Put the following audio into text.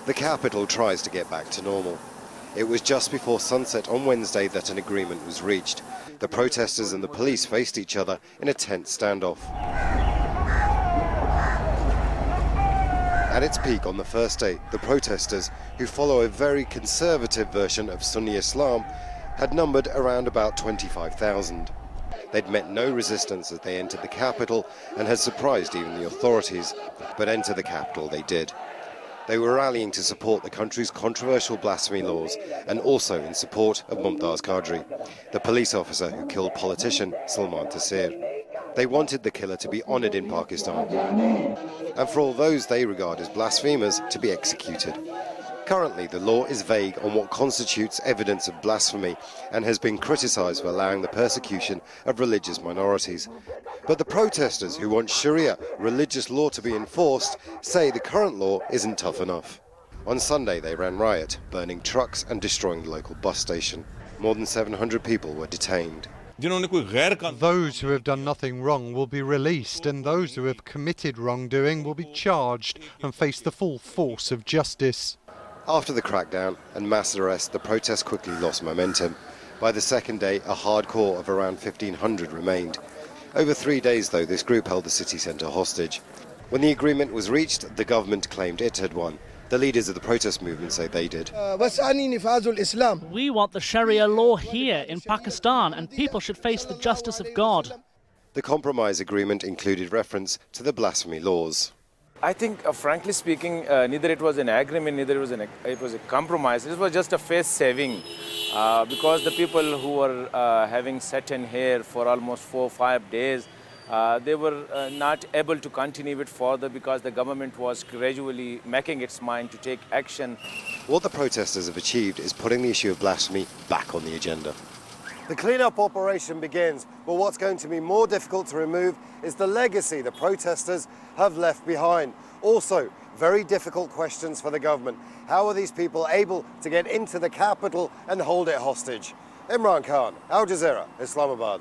The capital tries to get back to normal. It was just before sunset on Wednesday that an agreement was reached. The protesters and the police faced each other in a tense standoff. At its peak on the first day, the protesters, who follow a very conservative version of Sunni Islam, had numbered around about 25,000. They'd met no resistance as they entered the capital and had surprised even the authorities, but enter the capital they did. They were rallying to support the country's controversial blasphemy laws and also in support of Mumtaz Qadri, the police officer who killed politician Salman Taseer. They wanted the killer to be honoured in Pakistan, and for all those they regard as blasphemers to be executed. Currently, the law is vague on what constitutes evidence of blasphemy and has been criticised for allowing the persecution of religious minorities. But the protesters who want Sharia religious law to be enforced say the current law isn't tough enough. On Sunday, they ran riot, burning trucks and destroying the local bus station. More than 700 people were detained. Those who have done nothing wrong will be released, and those who have committed wrongdoing will be charged and face the full force of justice. After the crackdown and mass arrest, the protests quickly lost momentum. By the second day, a hard core of around 1,500 remained. Over 3 days, though, this group held the city centre hostage. When the agreement was reached, the government claimed it had won. The leaders of the protest movement say they did. We want the Sharia law here in Pakistan, and people should face the justice of God. The compromise agreement included reference to the blasphemy laws. I think, frankly speaking, neither it was an agreement, neither it was a compromise. It was just a face saving because the people who were having sat in here for almost 4 or 5 days, they were not able to continue it further because the government was gradually making its mind to take action. What the protesters have achieved is putting the issue of blasphemy back on the agenda. The clean-up operation begins, but what's going to be more difficult to remove is the legacy the protesters have left behind. Also, very difficult questions for the government. How are these people able to get into the capital and hold it hostage? Imran Khan, Al Jazeera, Islamabad.